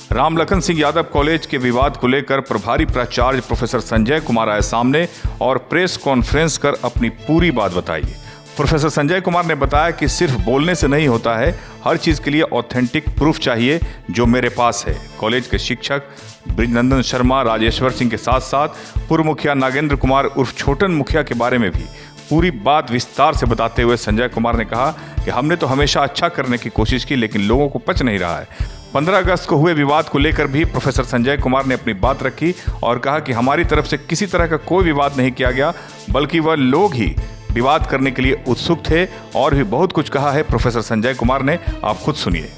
Ramlakhan Singh Yadav college के विवाद को लेकर प्रभारी प्राचार्य प्रोफेसर संजय कुमार आए सामने और प्रेस कॉन्फ्रेंस कर अपनी पूरी बात बताई। प्रोफेसर संजय कुमार ने बताया कि सिर्फ बोलने से नहीं होता है, हर चीज़ के लिए ऑथेंटिक प्रूफ चाहिए, जो मेरे पास है। कॉलेज के शिक्षक ब्रिजनंदन शर्मा, राजेश्वर सिंह के साथ साथ पूर्व मुखिया नागेंद्र कुमार उर्फ छोटन मुखिया के बारे में भी पूरी बात विस्तार से बताते हुए संजय कुमार ने कहा कि हमने तो हमेशा अच्छा करने की कोशिश की, लेकिन लोगों को पच नहीं रहा है। 15 अगस्त को हुए विवाद को लेकर भी प्रोफेसर संजय कुमार ने अपनी बात रखी और कहा कि हमारी तरफ से किसी तरह का कोई विवाद नहीं किया गया, बल्कि वह लोग ही विवाद करने के लिए उत्सुक थे। और भी बहुत कुछ कहा है प्रोफेसर संजय कुमार ने, आप खुद सुनिए।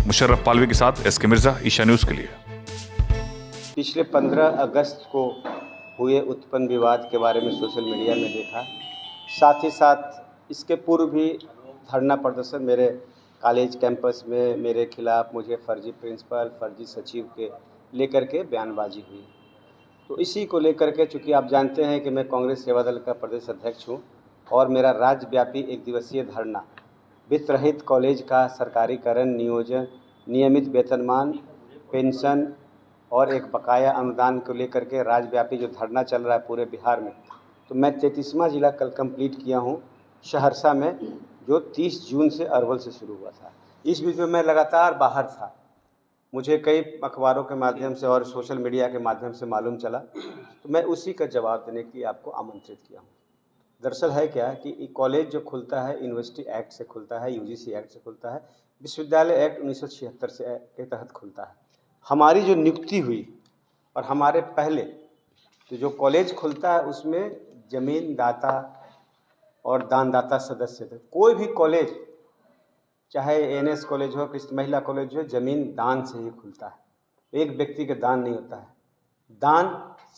मुशर्रफ पालवी के साथ एसके मिर्जा, ईशा न्यूज़ के लिए। पिछले 15 अगस्त को हुए उत्पन्न विवाद के बारे में सोशल मीडिया में देखा। साथ ही साथ इसके पूर्व भी धरना प्रदर्शन मेरे कॉलेज कैंपस में मेरे खिलाफ मुझे फर्जी प्रिंसिपल, फर्जी सचिव के लेकर के बयानबाजी हुई। तो इसी को लेकर के, चूँकि आप जानते हैं कि मैं कांग्रेस सेवा दल का प्रदेश अध्यक्ष हूँ और मेरा राज्यव्यापी 1 दिवसीय धरना वित्त रहित कॉलेज का सरकारीकरण, नियोजन, नियमित वेतनमान, पेंशन और एक बकाया अनुदान को लेकर के राज्यव्यापी जो धरना चल रहा है पूरे बिहार में, तो मैं 33वां जिला कल कंप्लीट किया हूँ सहरसा में, जो 30 जून से अरवल से शुरू हुआ था। इस बीच में मैं लगातार बाहर था, मुझे कई अखबारों के माध्यम से और सोशल मीडिया के माध्यम से मालूम चला, तो मैं उसी का जवाब देने के लिए आपको आमंत्रित किया हूँ। दरअसल है क्या कि कॉलेज जो खुलता है यूनिवर्सिटी एक्ट से खुलता है, यूजीसी एक्ट से खुलता है, विश्वविद्यालय एक्ट 1976 से के तहत खुलता है। हमारी जो नियुक्ति हुई और हमारे पहले तो जो कॉलेज खुलता है उसमें जमीन दाता और दानदाता सदस्य थे। कोई भी कॉलेज, चाहे एनएस कॉलेज हो, कृष्ण महिला कॉलेज हो, जमीन दान से ही खुलता है। एक व्यक्ति के दान नहीं होता है। दान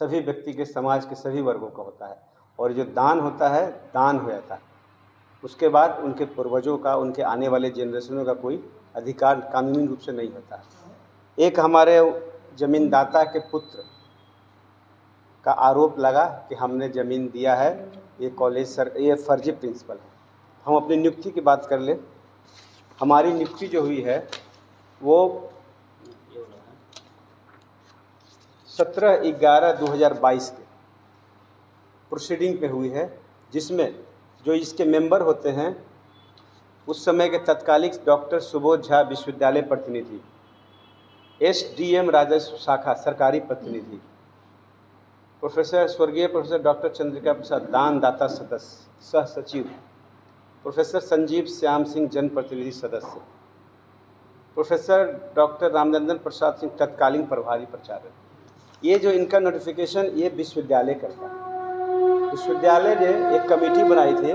सभी व्यक्ति के, समाज के सभी वर्गों का होता है, और जो दान होता है दान हो जाता है। उसके बाद उनके पूर्वजों का, उनके आने वाले जनरेशनों का कोई अधिकार कानूनी रूप से नहीं होता है। एक हमारे जमीनदाता के पुत्र का आरोप लगा कि हमने ज़मीन दिया है, ये कॉलेज ये फर्जी प्रिंसिपल है। हम अपनी नियुक्ति की बात कर ले। हमारी नियुक्ति जो हुई है वो 17/11/2022 के प्रोसीडिंग पे हुई है, जिसमें जो इसके मेंबर होते हैं उस समय के तत्कालिक डॉक्टर सुबोध झा विश्वविद्यालय प्रतिनिधि, एसडीएम राजस्व शाखा सरकारी प्रतिनिधि, स्वर्गीय प्रोफेसर डॉक्टर चंद्रिका प्रसाद दानदाता सदस्य सह सचिव, प्रोफेसर संजीव श्याम सिंह जनप्रतिनिधि सदस्य, प्रोफेसर डॉक्टर रामनंदन प्रसाद सिंह तत्कालीन प्रभारी प्राचार्य। ये जो इनका नोटिफिकेशन ये विश्वविद्यालय करता है। विश्वविद्यालय ने एक कमेटी बनाई थी,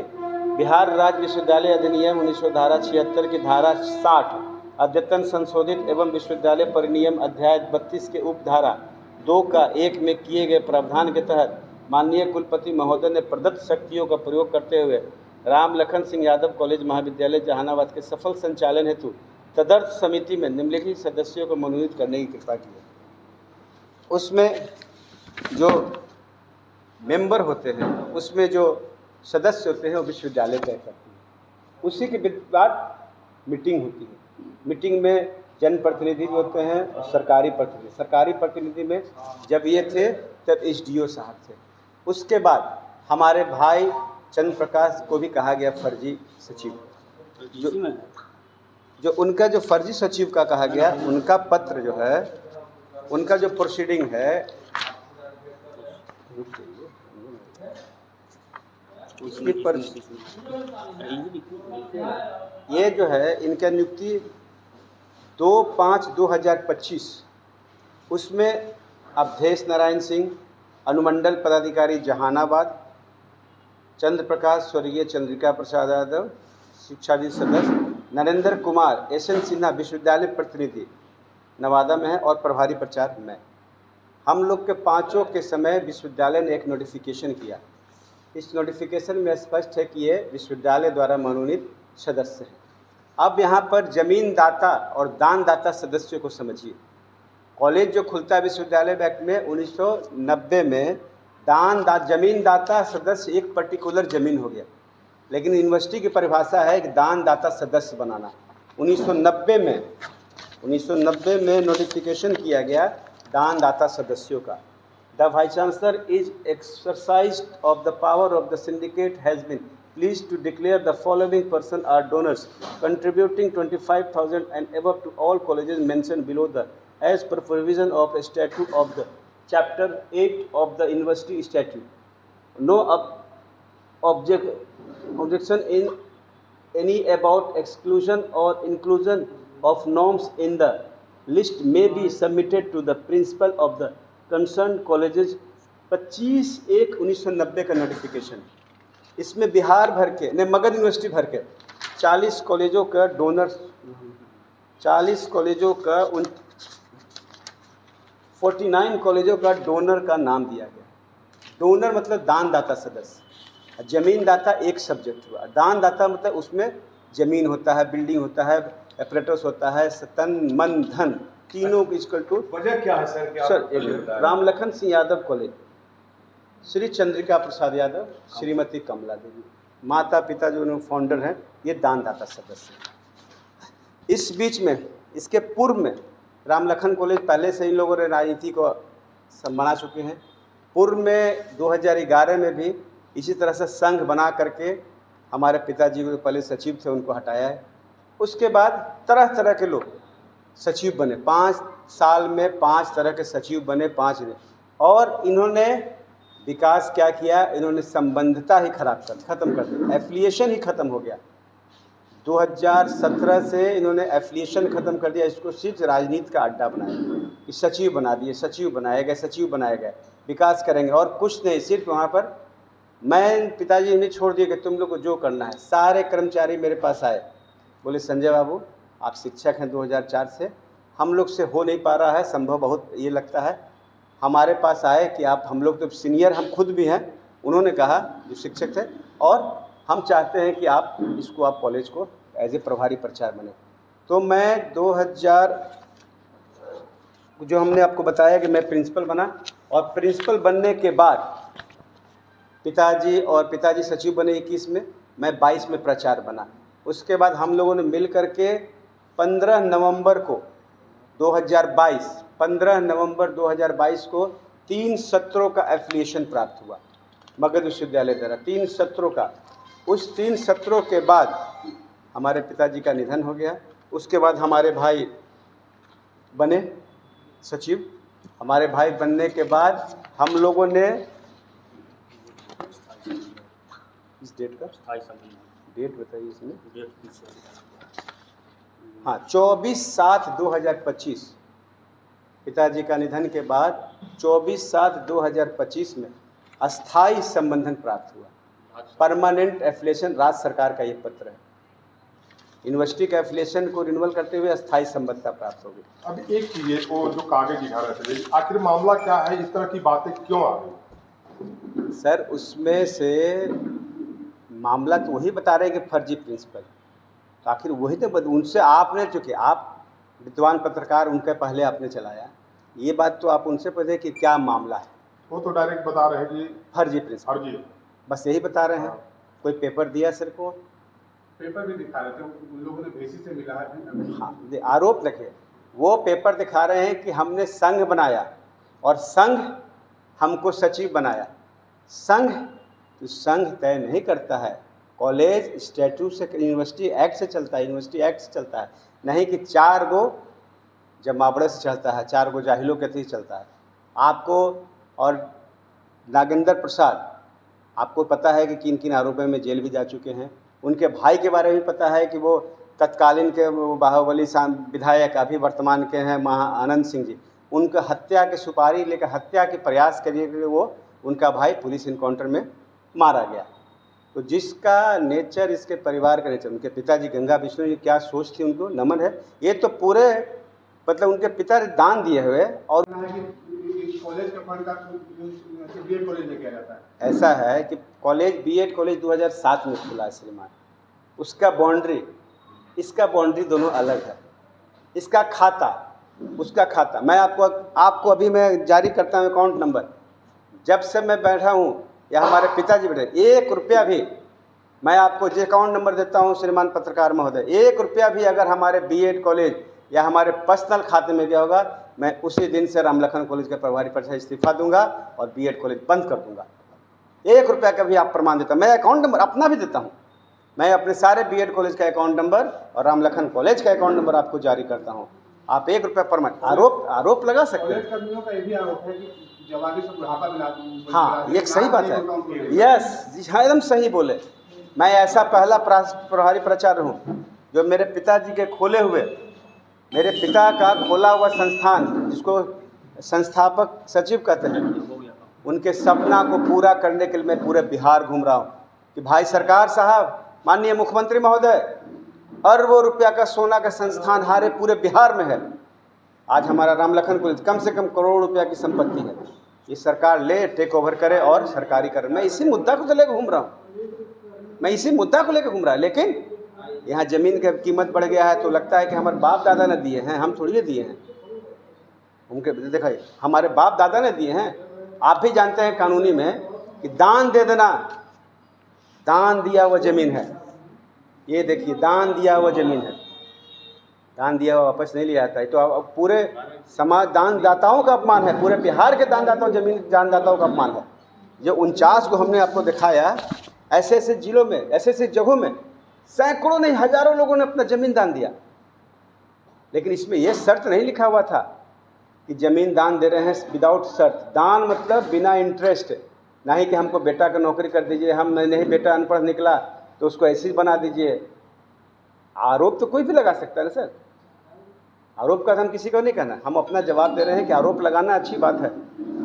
बिहार राज्य विश्वविद्यालय अधिनियम 1900 धारा 76 की धारा 60 अद्यतन संशोधित एवं विश्वविद्यालय परिनियम अध्याय 32 के उपधारा 2 का 1 में किए गए प्रावधान के तहत माननीय कुलपति महोदय ने प्रदत्त शक्तियों का प्रयोग करते हुए रामलखन सिंह यादव कॉलेज महाविद्यालय जहानाबाद के सफल संचालन हेतु तदर्थ समिति में निम्नलिखित सदस्यों को मनोनीत करने की कृपा की है। उसमें जो मेंबर होते हैं, उसमें जो सदस्य होते हैं वो विश्वविद्यालय तय करती है। उसी के बाद मीटिंग होती है। मीटिंग में जनप्रतिनिधि होते हैं और सरकारी प्रतिनिधि। सरकारी प्रतिनिधि में जब ये थे तब एसडीओ साहब थे। उसके बाद हमारे भाई चंद्र प्रकाश को भी कहा गया फर्जी सचिव। जो उनका जो फर्जी सचिव का कहा गया, उनका पत्र जो है, उनका जो प्रोसीडिंग है, उसकी पर ये जो है इनका नियुक्ति 2/5/2025, उसमें अवधेश नारायण सिंह अनुमंडल पदाधिकारी जहानाबाद, चंद्र प्रकाश स्वर्गीय चंद्रिका प्रसाद यादव शिक्षाविद सदस्य, नरेंद्र कुमार एसएन सिन्हा विश्वविद्यालय प्रतिनिधि नवादा में है और प्रभारी प्राचार्य मैं। हम लोग के पांचों के समय विश्वविद्यालय ने एक नोटिफिकेशन किया। इस नोटिफिकेशन में स्पष्ट है कि ये विश्वविद्यालय द्वारा मनोनीत सदस्य हैं। अब यहाँ पर जमीन दाता और दानदाता सदस्यों को समझिए। कॉलेज जो खुलता है विश्वविद्यालय एक्ट में 1990 में जमीन दाता सदस्य एक पर्टिकुलर जमीन हो गया, लेकिन यूनिवर्सिटी की परिभाषा है कि दानदाता सदस्य बनाना। 1990 में 1990 में नोटिफिकेशन किया गया दानदाता सदस्यों का। The vice chancellor is exercise of the power of the syndicate has been please to declare the following person are donors contributing 25,000 and above to all colleges mentioned below the as per provision of a statute of the chapter 8 of the university statute. No objection in any about exclusion or inclusion of norms in the list may be submitted to the principal of the concerned colleges। 25/1/1990 का notification. इसमें बिहार भर के ने Magadh university भर के 40 कॉलेजों का donor 40 कॉलेजों का 49 कॉलेजों का डोनर का नाम दिया गया। डोनर मतलब दानदाता सदस्य। जमीन दाता एक सब्जेक्ट हुआ। दानदाता मतलब उसमें ज़मीन होता है, बिल्डिंग होता है, एपरेटस होता है, तन मन धन तीनों इक्वल टू। वजह क्या है sir? Sir Ramlakhan Singh Yadav college, Shri Chandrika Prasad Yadav, Shrimati Kamala Devi, माता पिता जो फाउंडर हैं, ये दानदाता सदस्य हैं। इस बीच में इसके पूर्व में रामलखन कॉलेज पहले से इन लोगों ने राजनीति को बना चुके हैं। पूर्व में 2011 में भी इसी तरह से संघ बना करके हमारे पिताजी को पहले सचिव थे उनको हटाया है। उसके बाद तरह तरह के लोग सचिव बने, 5 साल में 5 तरह के सचिव बने, 5 ने। और इन्होंने विकास क्या किया? इन्होंने संबंधता ही ख़त्म कर दी, एफिलिएशन ही ख़त्म हो गया। 2017 से इन्होंने एफिलिएशन ख़त्म कर दिया। इसको सिर्फ राजनीति का अड्डा बनाया कि सचिव बना दिए, सचिव बनाए गए, सचिव बनाए गए, विकास करेंगे और कुछ नहीं। सिर्फ वहाँ पर मैं पिताजी ने छोड़ दिया कि तुम लोग को जो करना है। सारे कर्मचारी मेरे पास आए, बोले संजय बाबू आप शिक्षक हैं 2004 से, हम लोग से हो नहीं पा रहा है, संभव बहुत ये लगता है। हमारे पास आए कि आप, हम लोग तो सीनियर हम खुद भी हैं, उन्होंने कहा जो शिक्षक थे, और हम चाहते हैं कि आप इसको आप कॉलेज को एज ए प्रभारी प्राचार्य बने। तो मैं 2000 जो हमने आपको बताया कि मैं प्रिंसिपल बना, और प्रिंसिपल बनने के बाद पिताजी सचिव बने 21 में, मैं 22 में प्राचार्य बना। उसके बाद हम लोगों ने मिल करके 15 नवंबर 2022 को 3 सत्रों का एफिलिएशन प्राप्त हुआ मगध विश्वविद्यालय द्वारा, 3 सत्रों का। उस 3 सत्रों के बाद हमारे पिताजी का निधन हो गया। उसके बाद हमारे भाई बने सचिव। हमारे भाई बनने के बाद हम लोगों ने इस डेट का डेट बताइए इसमें। हाँ, 24/7/2025 पिताजी का निधन के बाद 24/7/2025 में अस्थाई संबंधन प्राप्त हुआ। परमानेंट एफिलिएशन राज्य सरकार का ये पत्र है। यूनिवर्सिटी का एफिलिएशन को रिन्यूअल करते हुए अस्थाई संबद्धता प्राप्त होगी। अब एक चीज़ है, वो जो कागज दिखा रहे थे, आखिर मामला क्या है? इस तरह की बातें क्यों आ रही? सर उसमें से मामला तो वही बता रहे हैं कि फर्जी प्रिंसिपल, तो आखिर वही तो उनसे आपने, चूँकि आप विद्वान पत्रकार, उनके पहले आपने चलाया, ये बात तो आप उनसे पूछे कि क्या मामला है। वो तो डायरेक्ट बता रहे हैं कि फर्जी प्रिंसिपल, फर्जी, बस यही बता रहे हैं। कोई पेपर दिया सर को? पेपर भी दिखा रहे थे, उन लोगों ने बेसिस से मिला है। हाँ, आरोप रखे। वो पेपर दिखा रहे हैं कि हमने संघ बनाया और संघ हमको सचिव बनाया। संघ तो संघ तय नहीं करता है, कॉलेज स्टैट्यूट से, यूनिवर्सिटी एक्ट से चलता है, यूनिवर्सिटी एक्ट से चलता है, नहीं कि 4 गो जमावड़े से चलता है, 4 गो जाहिलों के थी चलता है। आपको और नागेंद्र प्रसाद, आपको पता है कि किन किन आरोपों में जेल भी जा चुके हैं। उनके भाई के बारे में पता है कि वो तत्कालीन के बाहुबली विधायक, अभी वर्तमान के हैं आनंद सिंह जी, उनका हत्या की सुपारी लेकर हत्या के प्रयास करिए कि वो उनका भाई पुलिस इनकाउंटर में मारा गया। तो जिसका नेचर, इसके परिवार का नेचर, उनके पिताजी गंगा विष्णु जी, क्या सोच थी उनको, नमन है। ये तो पूरे मतलब उनके पिता दान दिए हुए। और कॉलेज का फंड का बीएड कॉलेज में किया जाता है। ऐसा है कि कॉलेज बीएड कॉलेज 2007 में खुला है श्रीमान। उसका बाउंड्री, इसका बाउंड्री दोनों अलग है। इसका खाता, उसका खाता। मैं आपको अभी मैं जारी करता हूँ अकाउंट नंबर। जब से मैं बैठा हूँ या हमारे पिताजी बैठे, 1 रुपया भी, मैं आपको जो अकाउंट नंबर देता हूँ श्रीमान पत्रकार महोदय, 1 रुपया भी अगर हमारे बीएड कॉलेज या हमारे पर्सनल खाते में गया होगा, मैं उसी दिन से रामलखन कॉलेज का प्रभारी प्राचार्य इस्तीफा दूंगा और बीएड कॉलेज बंद कर दूंगा। 1 रुपया का भी आप प्रमाण देता हूँ, मैं अकाउंट नंबर अपना भी देता हूँ, मैं अपने सारे बीएड कॉलेज का अकाउंट नंबर और रामलखन कॉलेज का अकाउंट नंबर आपको जारी करता हूँ। आप 1 रुपया प्रमाण आरोप लगा सकते हैं। कर्मियों का ये भी आरोप है कि जवानी से बुढ़ापा दिला। हाँ, ये सही बात है। यस, हाँ, एकदम सही बोले। मैं ऐसा पहला प्रभारी प्राचार्य हूँ जो मेरे पिताजी के खोले हुए, मेरे पिता का खोला हुआ संस्थान, जिसको संस्थापक सचिव कहते हैं, उनके सपना को पूरा करने के लिए मैं पूरे बिहार घूम रहा हूँ कि भाई सरकार साहब, माननीय मुख्यमंत्री महोदय, अरबों रुपया का सोना का संस्थान हमारे पूरे बिहार में है। आज हमारा रामलखन कॉलेज कम से कम करोड़ रुपया की संपत्ति है, ये सरकार ले, टेक ओवर करे और सरकारी करे। मैं इसी मुद्दा को तो लेकर घूम रहा हूँ, मैं इसी मुद्दा को लेकर घूम रहा है। लेकिन यहाँ ज़मीन की कीमत बढ़ गया है तो लगता है कि हमारे बाप दादा ने दिए हैं, हम थोड़ी दिए हैं। उनके देखा, हमारे बाप दादा ने दिए हैं। आप भी जानते हैं कानूनी में कि दान दे देना, दान दिया हुआ ज़मीन है। ये देखिए, दान दिया हुआ ज़मीन है, दान दिया हुआ वापस नहीं लिया जाता है। तो अब पूरे समाज दानदाताओं का अपमान है, पूरे बिहार के दानदाताओं, ज़मीन दानदाताओं का अपमान है। जो 49 को हमने आपको दिखाया, ऐसे ऐसे जिलों में, ऐसे ऐसे जगहों में सैकड़ों नहीं हज़ारों लोगों ने अपना ज़मीन दान दिया। लेकिन इसमें यह शर्त नहीं लिखा हुआ था कि ज़मीन दान दे रहे हैं विदाउट शर्त। दान मतलब बिना इंटरेस्ट, ना ही कि हमको बेटा का नौकरी कर दीजिए, हम नहीं बेटा अनपढ़ निकला तो उसको ऐसे ही बना दीजिए। आरोप तो कोई भी लगा सकता है ना सर, आरोप का हम किसी को नहीं कहना। हम अपना जवाब दे रहे हैं कि आरोप लगाना अच्छी बात है,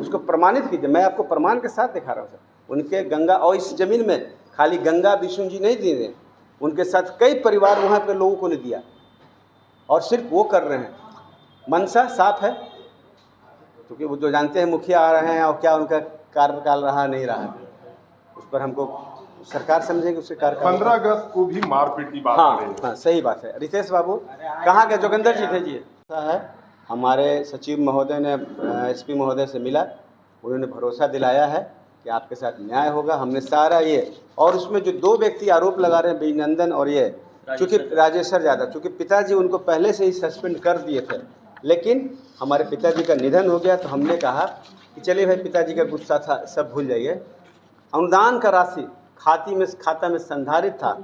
उसको प्रमाणित कीजिए। मैं आपको प्रमाण के साथ दिखा रहा हूँ सर। उनके गंगा, और इस ज़मीन में खाली गंगा विष्णु जी नहीं दे रहे, उनके साथ कई परिवार वहाँ के लोगों को ने दिया, और सिर्फ वो कर रहे हैं। मनसा साफ है, क्योंकि वो जो जानते हैं मुखिया आ रहे हैं और क्या उनका कार्यकाल रहा नहीं रहा, उस पर हमको सरकार समझेगी उसके कार्यकाल। 15 अगस्त को भी मारपीट की बात हाँ, करेंगे। हाँ, सही बात है। रितेश बाबू कहाँ के? जोगिंदर जी भेजिए। ऐसा है, हमारे सचिव महोदय ने एसपी महोदय से मिला, उन्होंने भरोसा दिलाया है कि आपके साथ न्याय होगा। हमने सारा ये, और उसमें जो 2 व्यक्ति आरोप लगा रहे हैं, अभिनंदन और ये, चूँकि राजेश्वर यादव, चूँकि पिताजी उनको पहले से ही सस्पेंड कर दिए थे, लेकिन हमारे पिताजी का निधन हो गया तो हमने कहा कि चलिए भाई, पिताजी का गुस्सा था, सब भूल जाइए। अनुदान का राशि खाता में संधारित था,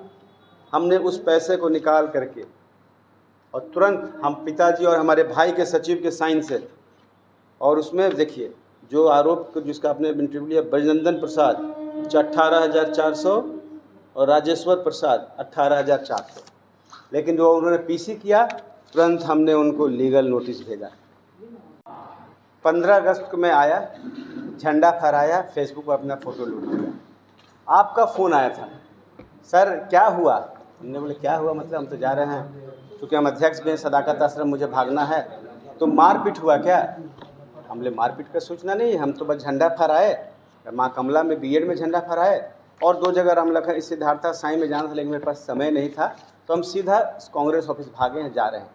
हमने उस पैसे को निकाल करके और तुरंत हम पिताजी और हमारे भाई के सचिव के साइन से, और उसमें देखिए जो आरोप जिसका आपने इंटरव्यू लिया, ब्रजनंदन प्रसाद 18,400 और राजेश्वर प्रसाद 18,400, लेकिन जो उन्होंने पीसी किया, तुरंत हमने उनको लीगल नोटिस भेजा। 15 अगस्त को मैं आया, झंडा फहराया, फेसबुक पर अपना फ़ोटो लोड किया। आपका फ़ोन आया था, सर क्या हुआ? हमने बोले क्या हुआ मतलब, हम तो जा रहे हैं, क्योंकि हम अध्यक्ष भी हैं सदाकत आश्रम, मुझे भागना है। तो मारपीट हुआ क्या? हमने मारपीट का सूचना नहीं, हम तो बस झंडा फहराए, माँ कमला में बीएड में झंडा फहराए, और 2 जगह रामलखन इस सिद्धार्था साई में जाना था, लेकिन मेरे पास समय नहीं था, तो हम सीधा कांग्रेस ऑफिस भागे हैं, जा रहे हैं।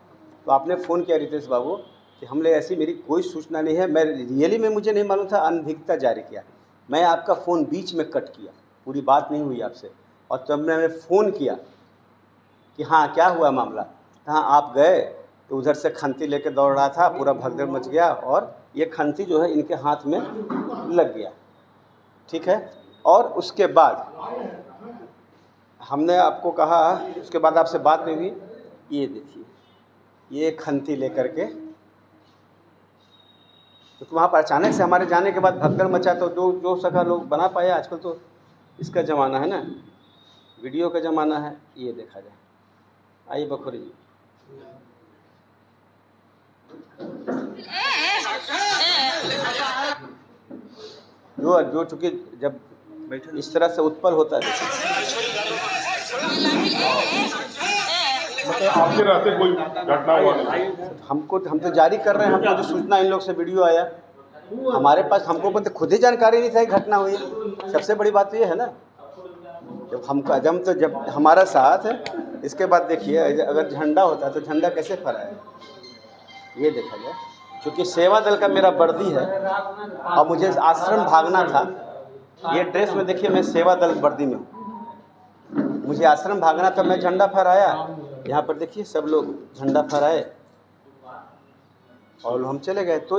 तो आपने फ़ोन किया रितेश बाबू कि हमने ऐसी, मेरी कोई सूचना नहीं है, मैं रियली में मुझे नहीं मालूम था, अनभिज्ञता जारी किया। मैं आपका फ़ोन बीच में कट किया, पूरी बात नहीं हुई आपसे, और तब मैंने फ़ोन किया कि हाँ क्या हुआ मामला। हाँ, आप गए तो उधर से खंती लेके दौड़ रहा था, पूरा भगदड़ मच गया, और ये खंती जो है इनके हाथ में लग गया, ठीक है। और उसके बाद हमने आपको कहा, उसके बाद आपसे बात नहीं हुई। ये देखिए, ये खंती लेकर के, तो वहाँ पर अचानक से हमारे जाने के बाद भगदड़ मचा, तो जो सका लोग बना पाए। आजकल तो इसका ज़माना है ना, वीडियो का ज़माना है। ये देखा जाए, आइए बखोरी जी। जो चूँकि जब इस तरह से उत्पल होता है, मतलब आपके रहते कोई घटना हुआ नहीं? हम तो जारी कर रहे हैं, हमको जो सूचना इन लोग से वीडियो आया हमारे पास, हमको तो खुद ही जानकारी नहीं था कि घटना हुई। सबसे बड़ी बात तो ये है ना, जब हमारा साथ है। इसके बाद देखिए, अगर झंडा होता तो झंडा कैसे फहराए, ये देखा जाए। क्योंकि सेवा दल का मेरा वर्दी है और मुझे आश्रम भागना था, ये ड्रेस में देखिए मैं सेवा दल वर्दी में हूँ, मुझे आश्रम भागना था, मैं झंडा फहराया। यहाँ पर देखिए सब लोग झंडा फहराए, और हम चले गए। तो